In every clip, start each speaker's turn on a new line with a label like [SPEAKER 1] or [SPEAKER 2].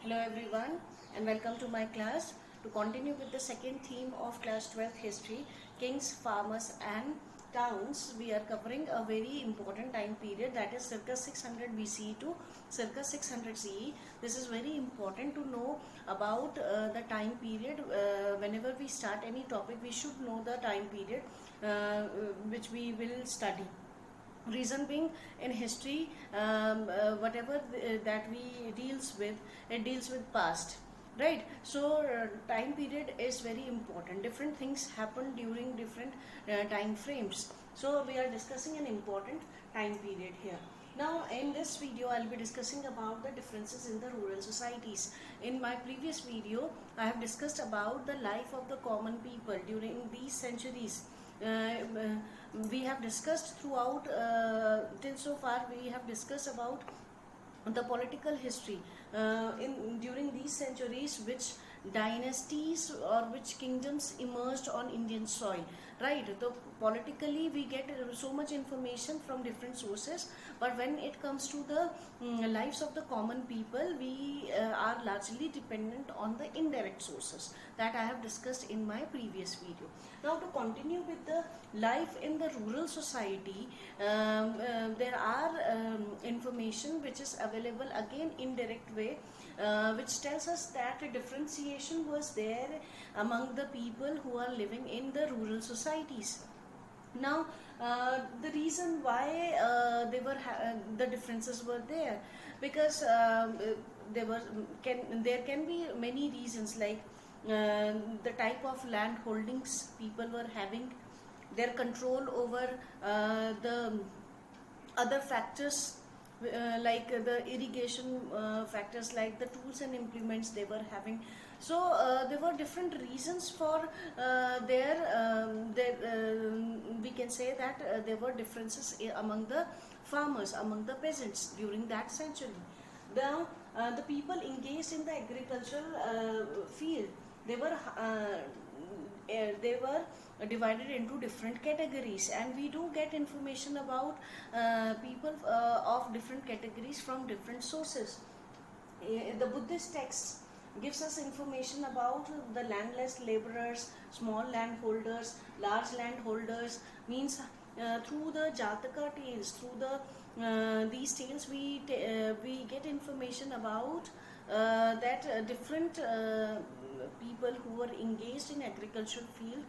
[SPEAKER 1] Hello everyone and welcome to my class. To continue with the second theme of class 12th history, kings, farmers and towns, we are covering a very important time period, that is circa 600 BCE to circa 600 CE. This is very important to know about the time period. Whenever we start any topic, we should know the time period which we will study. Reason being, in history, whatever that we deals with, it deals with past, right? So time period is very important. Different things happen during different time frames, so we are discussing an important time period here. Now in this video I'll be discussing about the differences in the rural societies. In my previous video I have discussed about the life of the common people during these centuries. We have discussed throughout, till so far we have discussed about the political history in during these centuries, which dynasties or which kingdoms emerged on Indian soil, right? So politically we get so much information from different sources, but when it comes to the lives of the common people, we are largely dependent on the indirect sources that I have discussed in my previous video. Now to continue with the life in the rural society, there are information which is available again in direct way, which tells us that a differentiation was there among the people who are living in the rural societies. Now the reason why the differences were there, because there can be many reasons, like the type of land holdings people were having, their control over the other factors, like the irrigation factors, like the tools and implements they were having. So there were different reasons for we can say that there were differences among the farmers, among the peasants during that century. The people engaged in the agricultural field, they were divided into different categories, and we do get information about people of different categories from different sources. The Buddhist texts gives us information about the landless laborers, small landholders, large landholders. Means through the Jataka tales, through these tales, we get information about that different people who were engaged in agricultural field,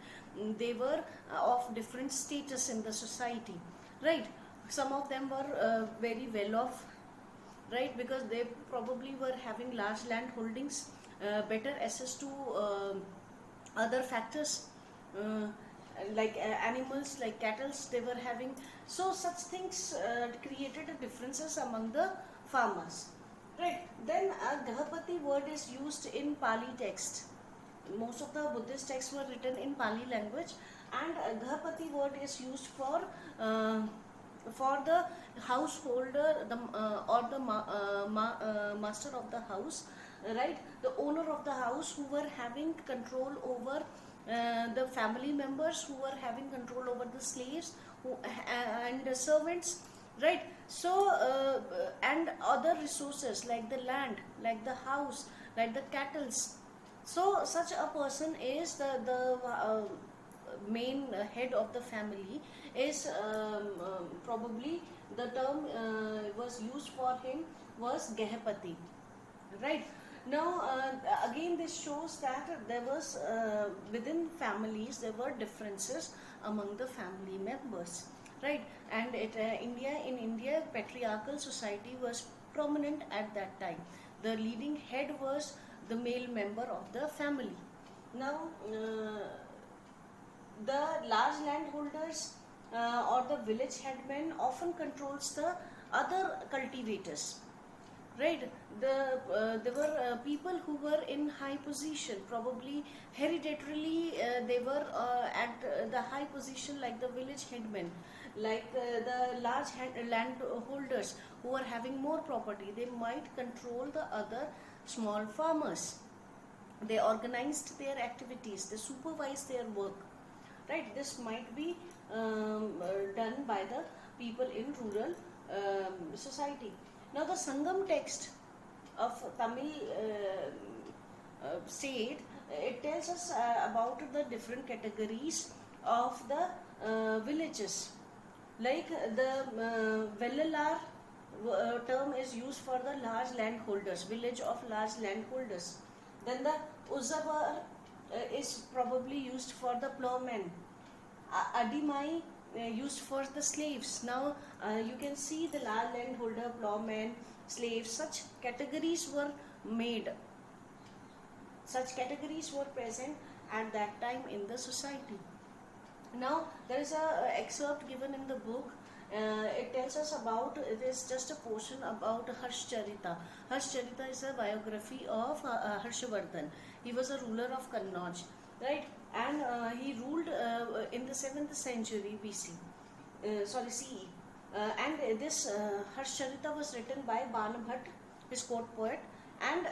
[SPEAKER 1] they were of different status in the society, right? Some of them were very well off, right, because they probably were having large land holdings, better access to other factors, like animals, like cattle they were having. So such things created differences among the farmers, right? Then Gahapati word is used in Pali text. Most of the Buddhist texts were written in Pali language, and Gahapati word is used for the householder, or the master of the house, right? The owner of the house, who were having control over the family members, who were having control over the slaves, and the servants, right? So and other resources like the land, like the house, like the cattle. So such a person is the main head of the family, is probably the term was used for him was Gehapati, right? Now again this shows that there was within families there were differences among the family members, right? And in India patriarchal society was prominent at that time. The leading head was the male member of the family. Now the large landholders or the village headman often controls the other cultivators, right? There were people who were in high position, probably hereditarily they were at the high position, like the village headmen, like the large landholders who were having more property, they might control the other small farmers. They organized their activities, they supervised their work, right? This might be done by the people in rural society. Now the Sangam text of Tamil state, it tells us about the different categories of the villages. Like the Vellalar term is used for the large landholders, village of large landholders. Then the Uzavar is probably used for the plowmen. Adimai used for the slaves. Now you can see the large landholder, plowmen, slaves, such categories were made. Such categories were present at that time in the society. Now there is a excerpt given in the book. It tells us about, it is just a portion about Harshcharita. Harshcharita is a biography of Harshavardhan. He was a ruler of Kannauj, right? And he ruled in the 7th century BC, CE. And this Harshcharita was written by Banabhat, his court poet, and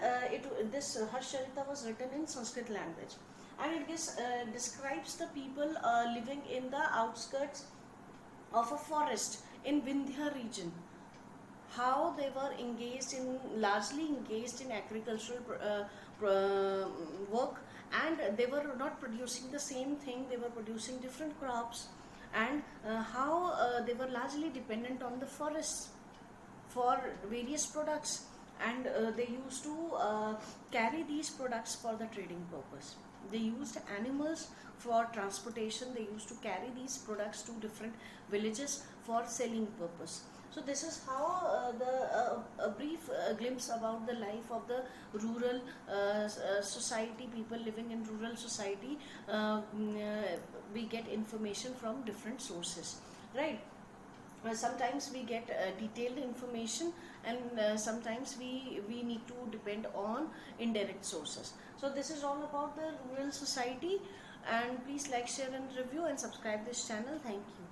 [SPEAKER 1] this Harshcharita was written in Sanskrit language, and it describes the people living in the outskirts of a forest in Vindhya region, how they were largely engaged in agricultural work, and they were not producing the same thing, they were producing different crops, and how they were largely dependent on the forests for various products, and they used to carry these products for the trading purpose. They used animals for transportation, they used to carry these products to different villages for selling purpose. So this is how a brief glimpse about the life of the rural society, people living in rural society. We get information from different sources, right? Sometimes we get detailed information, and sometimes we need to depend on indirect sources. So this is all about the rural society, and please like, share and review and subscribe this channel. Thank you.